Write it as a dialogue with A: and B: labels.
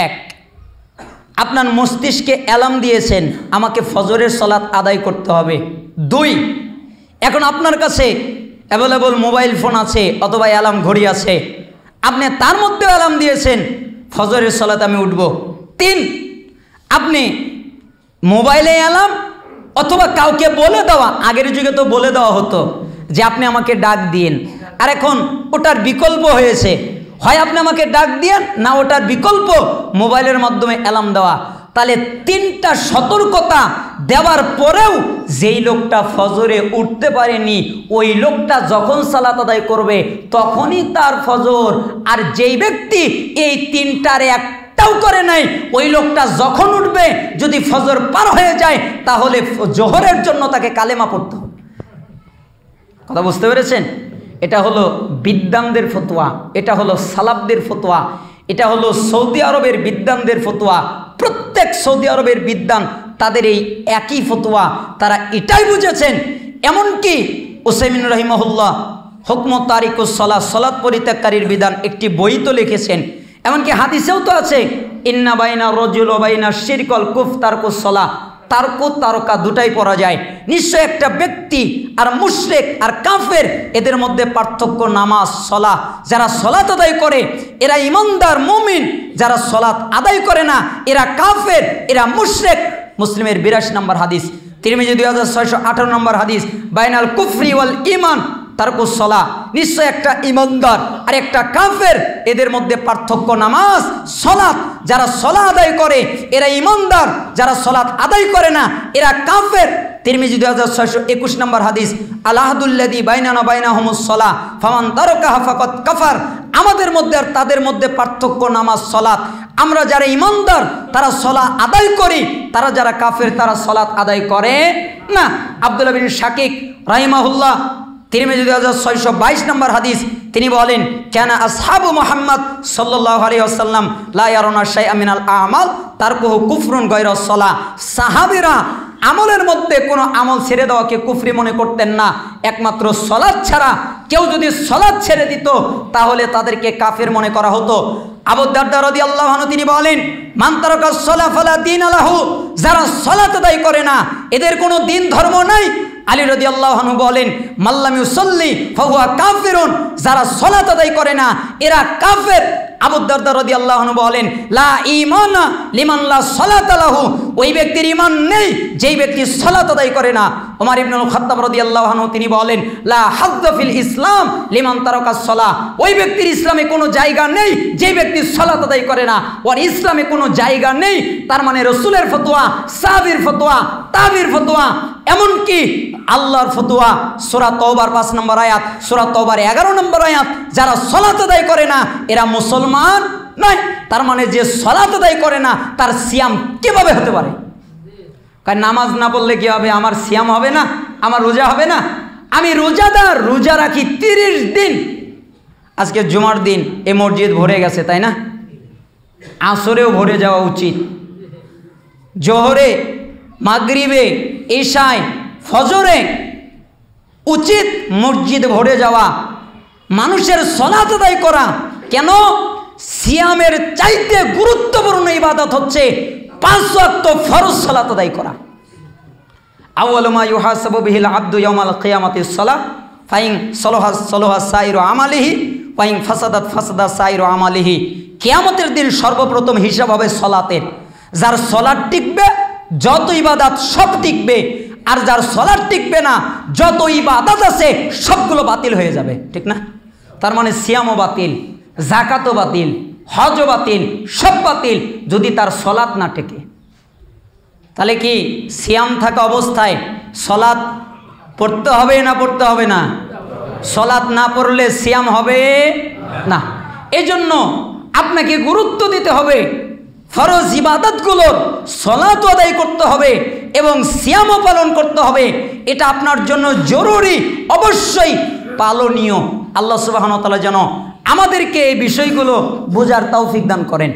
A: এক, আপনার মস্তিষ্কে অ্যালার্ম দিয়েছেন আমাকে ফজরের সালাত আদায় করতে হবে। 2, এখন আপনার কাছে অ্যাভেলেবল মোবাইল ফোন আছে অথবা অ্যালার্ম ঘড়ি আছে, আপনি তার মধ্যেও অ্যালার্ম দিয়েছেন ফজরের সালাত আমি উঠব। 3, আপনি মোবাইলে অ্যালার্ম অথবা কাউকে বলে দেওয়া, আগের যুগে তো বলে দেওয়া হতো যে আপনি আমাকে ডাক দিন, আর এখন ওটার বিকল্প হয়েছে, হয় আপনি আমাকে ডাক দিয়েন না ওটার বিকল্প মোবাইলের মাধ্যমে অ্যালার্ম দেওয়া। তাহলে 3টা সতর্কতা দেওয়ার পরেও যেই লোকটা ফজরে উঠতে পারেনি ওই লোকটা যখন সালাত আদায় করবে তখনই তার ফজর, আর যেই ব্যক্তি এই 3টার একটাও করে নাই ওই লোকটা যখন উঠবে যদি ফজর পার হয়ে যায় তাহলে জোহরের জন্য তাকে কালেমা পড়তে হবে। কথা বুঝতে পেরেছেন? এটা হলো বিদ্বানদের ফতোয়া, এটা হলো সালাফদের ফতোয়া, এটা হলো সৌদি আরবের বিদ্বানদের ফতোয়া। প্রত্যেক সৌদি আরবের বিদ্বান তাদের এই একই ফতোয়া, তারা এটাই বুঝেছেন। এমনকি উসাইমিন রহিমাহুল্লাহ হুকম তারিকুস সালাত, সালাত পরিত্যাগকারীর বিধান, একটি বই তো লিখেছেন। এমনকি হাদিসেও তো আছে ইন্না বাইনা রজুল ও বাইনা শিরকল কুফ তারকুস সালাহ, তারকু তারকা দুটাই পড়া যায়। নিশ্চয় একটা ব্যক্তি আর মুশরিক আর কাফের এদের মধ্যে পার্থক্য নামাজ সালাহ। যারা সালাত আদায় করে এরা ইমানদার মুমিন, যারা সালাত আদায় করে না এরা কাফের, এরা মুশরিক। মুসলিমের 82 নম্বর হাদিস, তিরমিজি 2618 নম্বর হাদিস, বাইনাল কুফরি ওয়াল ঈমান তারকুস সালাহ। নিশ্চয় একটা ইমানদার আর একটা কাফের এদের মধ্যে পার্থক্য নামাজ সালাত। যারা সালাত আদায় করে এরা ইমানদার, যারা সালাত আদায় করে না এরা কাফের। তিরমিজি 2621 নম্বর হাদিস, আল আহদুল্লাযী বাইনানা বাইনাহুমুস সালাহ ফামান তারাকাহা ফাকাদ কাফার। আমাদের মধ্যে আর তাদের মধ্যে পার্থক্য নামাজ সালাত। আমরা যারা ইমানদার তারা সালাত আদায় করি, তারা যারা কাফের তারা সালাত আদায় করে না। আব্দুল্লাহ বিন শাকিক রাহিমাহুল্লাহ তিরমিজি 2622 নম্বর হাদিস, তিনি বলেন কানা আসহাবু মুহাম্মদ সাল্লাল্লাহু আলাইহি ওয়াসাল্লাম লা ইয়ারানা শাইআ মিনাল আমাল তারকুহু কুফরুন গায়রা সালাহ। সাহাবীরা আমলের মধ্যে কোনো আমল ছেড়ে দেওয়াকে কুফরি মনে করতেন না, একমাত্র সালাত ছাড়া। কেউ যদি সালাত ছেড়ে দিত তাহলে তাদেরকে কাফের মনে করা হতো। আবু দারদা রাদিয়াল্লাহু আনহু তিনি বলেন মান তারাকাস সালাহ ফালা দীন লাহু, যারা সালাত আদায় করে না এদের কোনো দিন ধর্ম নাই। আলী রাদিয়াল্লাহু আনহু বলেন মাল্লাম ইউসাল্লি ফাহুয়া কাফিরুন, যারা সালাত আদায় করে না এরা কাফের। আবু দারদা রাদিয়াল্লাহু আনহু বলেন লা ঈমানা লিমান লা সালাতা লাহু, ওই ব্যক্তির ঈমান নেই যেই ব্যক্তি সালাত আদায় করে না। ওমর ইবনুল খাত্তাব রাদিয়াল্লাহু আনহু তিনি বলেন লা হাজ্জা ফিল ইসলাম লিমান তারাকাস সালাহ, ওই ব্যক্তির ইসলামে কোনো জায়গা নেই যেই ব্যক্তি সালাত আদায় করে না, ওর ইসলামে কোনো জায়গা নেই। তার মানে রাসূলের ফতোয়া, সাহাবীর ফতোয়া, তাবির ফতোয়া, এমনকি আল্লাহর ফতোয়া। সূরা তাওবার 5 নম্বর আয়াত, সূরা তাওবার 11 নম্বর আয়াত, যারা সালাত আদায় করে না এরা মুসলমান নয়। তার মানে যে সালাত আদায় করে না তার সিয়াম কিভাবে হতে পারে? কারণ নামাজ না পড়লে কি হবে? আমার সিয়াম হবে না, আমার রোজা হবে না। আমি রোজাদার, রোজা রাখি 30 দিন। আজকে জুমার দিন এ মসজিদ ভরে গেছে, তাই না? আসরেও ভরে যাওয়া উচিত, জোহরে, মাগরিবে, ইশায়, ফজরে উচিত মসজিদ ভরে যাওয়া, মানুষের সালাত আদায় করা। কেন? সিয়ামের চাইতে গুরুত্বপূর্ণ ইবাদত হচ্ছে 5 ওয়াক্ত ফরজ সালাত আদায় করা। আউয়ালু মা ইউহাসাবু বিহিল আবদু ইয়াউমাল কিয়ামাতিস সালাহ ফাইন সালাহা সালাহা সাইরু আমালিহি ওয়াইন ফাসাদাত ফাসাদা সাইরু আমালিহি। কিয়ামতের দিন সর্বপ্রথম হিসাব হবে সালাতের। যার সালাত টিকবে যত ইবাদত সব টিকবে, আর যার সালাত টিকবে না যত ইবাদত আছে সবগুলো বাতিল হয়ে যাবে, ঠিক না? তার মানে সিয়ামও বাতিল, যাকাতও বাতিল, হজও বাতিল, সব বাতিল যদি তার সালাত না টেকে। তাহলে কি সিয়াম থাকা অবস্থায় সালাত পড়তে হবে না পড়তে হবে না? সালাত না পড়লে সিয়াম হবে না। এজন্য আপনাকে গুরুত্ব দিতে হবে, ফরজ ইবাদতগুলোর সালাত আদায় করতে হবে এবং সিয়ামও পালন করতে হবে। এটা আপনার জন্য জরুরি, অবশ্যই পালনীয়। আল্লাহ সুবহানাহু ওয়া তাআলা যেন আমাদেরকে এই বিষয়গুলো বোঝার তৌফিক দান করেন।